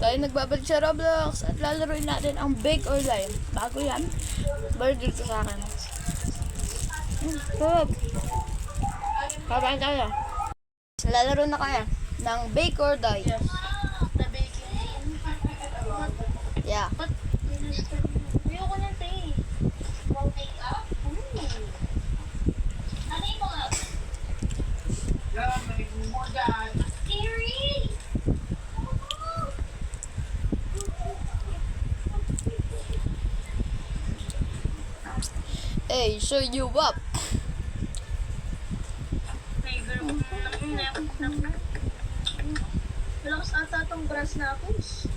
Tayo nagbabalik sa Roblox at lalaroin natin ang Bake or Die. Bago yan, burger ko sa akin. Sarap. Kapain tayo. Lalaro na kaya ng Bake or Die. Yes. The baking. Yeah. But, ayoko niyan, te. Wow, take up? Ano yung mga? Scary! Hey, show you up. Malakas ata itong brass knuckles.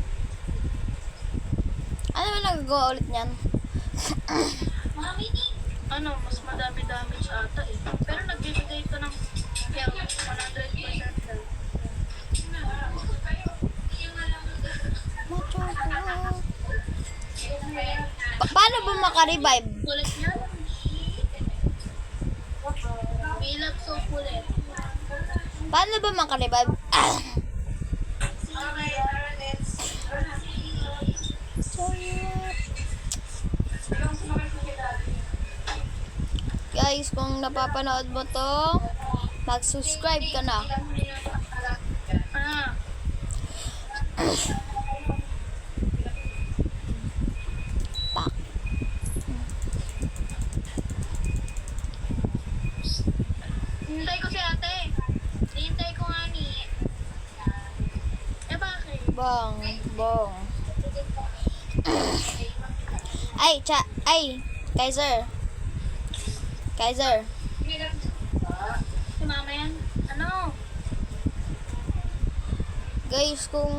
Ano ba nagagawa ulit niyan? Mami, ano, mas madami damage ata eh. Pero nagbibigay ito ng 100% daw. Paano ba maka-revive? Kulit niya. Bilap so kulit. Paano ba maka-revive? Guys, kung napapanood mo to, mag-subscribe ka na. Ah, Pak. hintay ko si ate. Hintay ko nga ni. Eh bakit? Bong, bong. Ay, Kaiser. Kaiser. Si mama yan? Ano? Guys, kung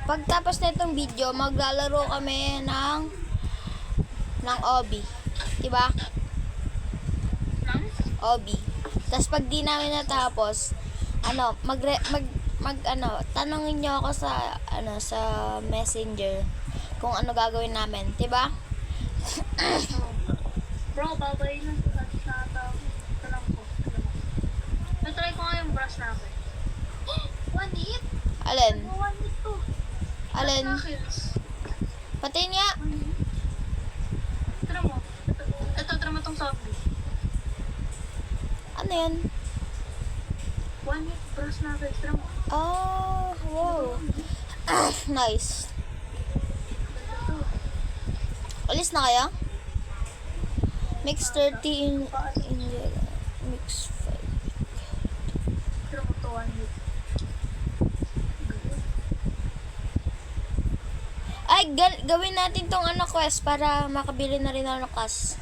pagtapos na itong video, maglalaro kami ng Obi. Diba? Nang? Obi. Tapos pag di namin natapos, tanongin nyo ako sa Messenger kung ano gagawin namin, 'di ba? Bro, babay na sa tao. Ito lang po. Natry ko nga yung brush natin. One hit? Alin? One hit to. Alin? Knuckles. Pati niya. Tira mo. Ito, tira mo tong zombie. Ano yan? One hit brush natin. Tira mo. Oh, wow. Nice. Alis na kaya? Mix 30 in mix 5. Tira mo to one hit. Ay, gawin natin tong quest para makabili na rin ako ng cash.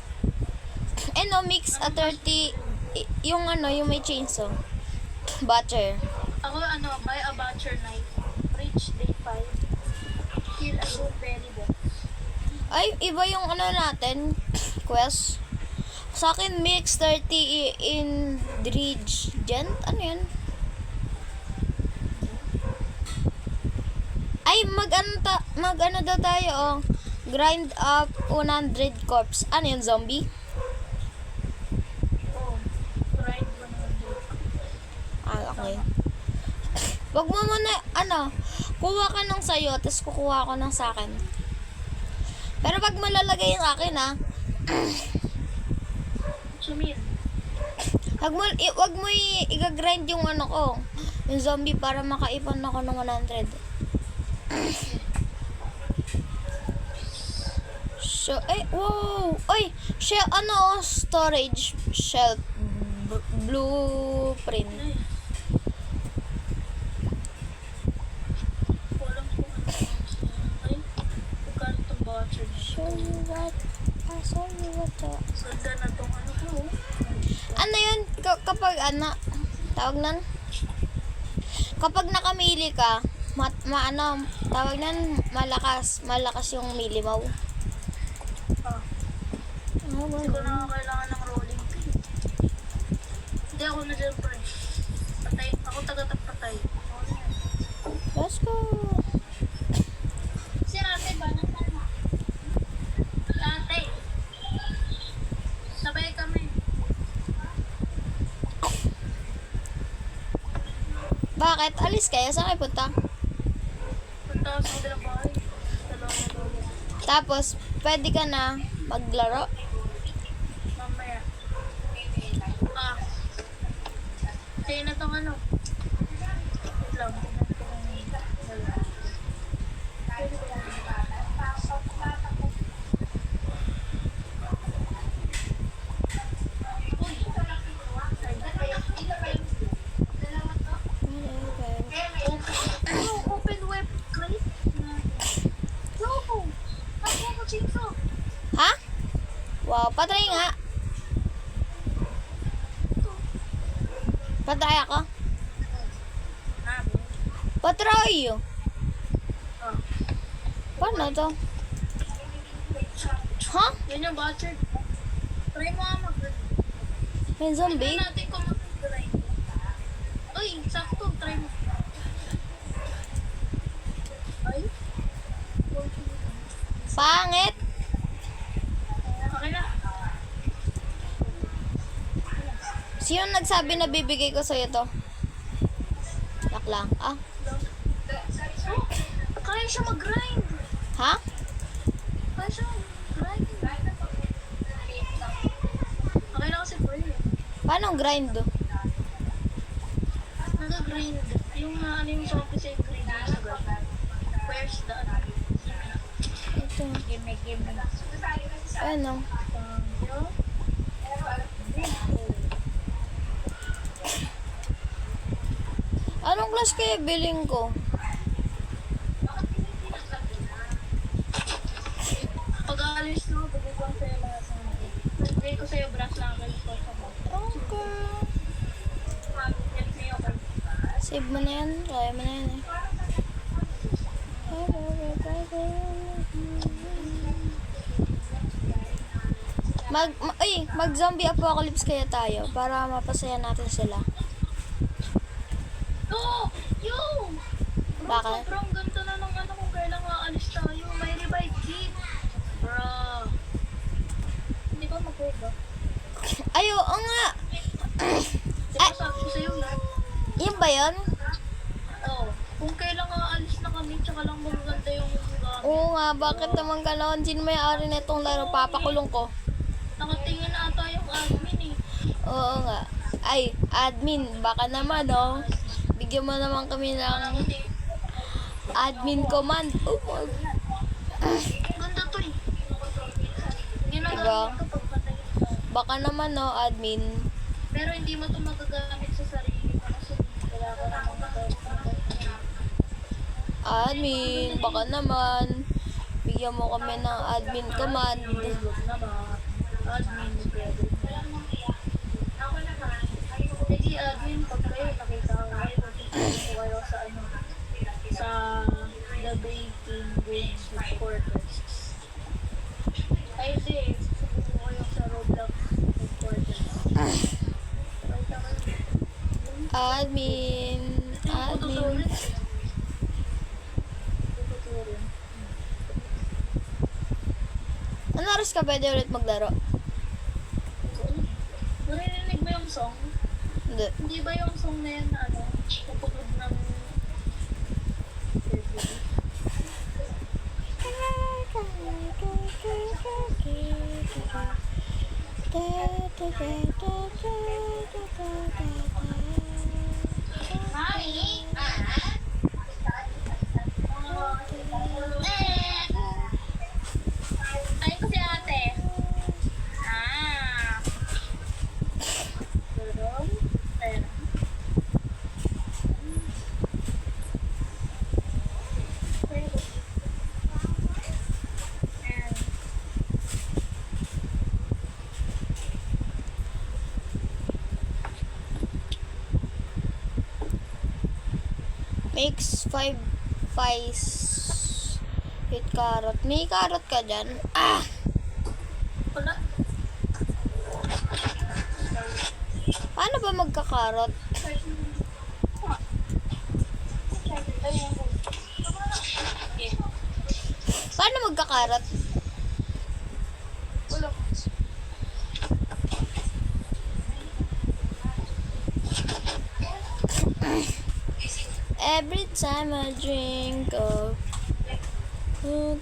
Mix a 30 yung may chainsaw. Butcher. Ako, buy a butcher knife. Reach day 5. Kill a blueberry box. Ay, iba yung natin, quest. Sa akin, mix 30 ingredient. Ano yan? Ay, mag daw tayo, oh. Grind up 100 corpse. Ano yun, zombie? Oh, grind 100. Okay. Wag mo muna, kuha ka ng sayo, tapos kukuha ako ng sa akin. Pero pag malalagay yung akin, Sumin. wag mo i-grind yung ko, yung zombie para makaipon ako ng 100. So, wow! Ay, storage shelf blueprint. Walang kung ano. Ay, pagkano itong butcher niya. Show you what. Sanda na itong ko. Ano yun? Kapag tawag nan? Kapag nakamili ka, tawag nan, malakas yung mili mo. Ah. Hindi ko na kailangan ng rolling pin. Hindi ako na dyan, pre. Patay. Ako taga-patay. Let's go. Si ate ba? Nasaan na? Ate. Sabay kami. Bakit? Alis kayo? Saan kayo punta? Punta Tapos, pwede ka na maglaro. Mamaya. Ah. Kaya na tong ano. Wait lang. Tingnan ko lang. Pwede ko lang. Open web crate. No. Ako ko chinso. Ha? Wow, patry nga. Patry ako. Patry. Oh. Paano to? Ha? Yan yung butcher. Try mo nga mag-grind. May zombie? Tignan natin kung mag-grind. Uy, sakto. Try mo. Ay. Pangit. Okay na. Sino nagsabi na bibigay ko sa'yo to? Yak lang. Ah? Oh, kaya siya mag-grind. Ha? Kaya siya mag-grind. Okay na kasi pre. Paano grind do? Nag-grind. Yung ano yung zombie sa ingredients sa grind. Where's the ano? Ito. Gimme. Ano? Anong class kaya billing ko? Pag aalis na, bubukang sa'yo lahat sa akin. Bigay ko sa'yo brush lang ang galit ko sa mo. Okay. Galit sa'yo ako. Save mo na yan. Kaya mo na yan eh. Mag zombie apocalypse kaya tayo para mapasaya natin sila. No! Yo! Bro, Bakit? sobrang ganda na ng ano kung kailan aalis tayo. May revive kit. Bro. Hindi ba mag-revive ba? Ay, oo nga. Di ba sabi ko sa'yo na? Yun ba yun? Oo. Kung kailan aalis na kami, tsaka lang magaganda yung gamit. Oo nga, bakit naman ganon? Sino may-ari na itong laro? Papakulong ko. Nakatingin na ata yung admin eh. Oo nga. Ay, admin, baka naman, no? Bigyan mo naman kami ng Hindi. admin command. Oh, my. Ganda to eh. Diba? Ginagamit ko pag patayin ka. Baka naman, no, admin. Pero hindi mo to magagamit sa sarili mo kasi wala ka namang magagamit. Admin, baka naman. Bigyan mo kami ng admin command. Huwag na ba? Admin, pwede. Sige, admin, pag kayo nakita ko kayo, magkikita ko kayo sa ano, sa The Baking Games Headquarters. Ay, hindi. Susubukan ko kayo sa Roblox Headquarters. Right ako. Admin. Admin. Ano oras ka pwede ulit maglaro? Narinig mo yung song? Hindi. Hindi ba yung song na yan na ano, kapagod ng Ayun ko si ate. Ah. Durong. Ayun. Mix 5 pies with carrot. May carrot ka dyan? Ah! Wala. Paano ba magkakarot? Paano magkakarot? Wala. Every time I drink of Tralalay,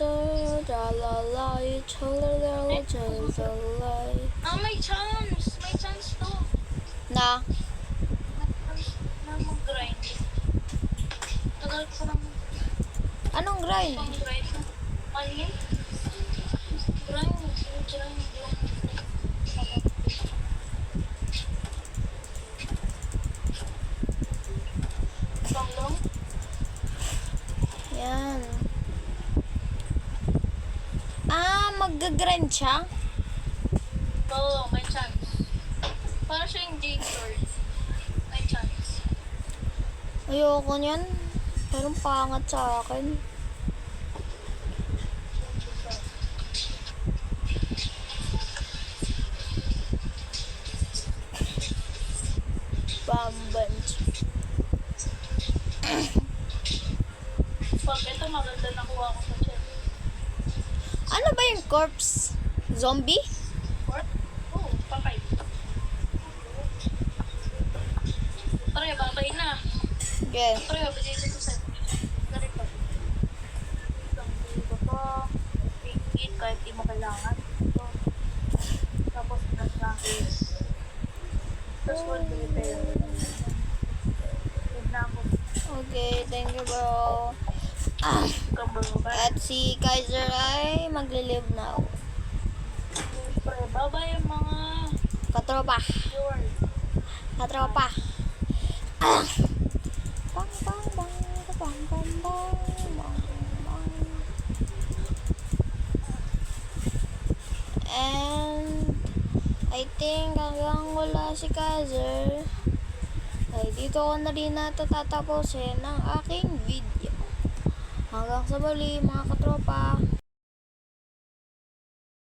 tralalay, tralalay. May chance! May chance to. Na, Na mag-grind. Tagal ko lang anong grind? mag-grind. Mali? Grind. Grind yung... Panglong? Yan. Mag-grind siya? Oo, may chance. Para siya yung Jade Lord. May chance. Ayoko niyan. Parang pangat sa akin. Bamband. Pag ito maganda nakuha ko sa chat. Ano ba yung corpse? Zombie? Or? Oo, patay. Pare, babay na. Yeah. Pare, babay dito sa set. Ganito. Dito po. Tingin kahit di mo kailangan. Ito. Tapos nag-practice. Tapos one to repair. Huwag na ako. Okay, thank you bro. Kababay. At si Kaiser ay maglilive now. Pare, babay yung mga Katropa. viewers. Katropa. Bang bang bang bang bang bang bang bang. And I think hanggang wala si Kaiser ay dito ko na rin natatapusin ang aking video. Hanggang sa muli mga katropa.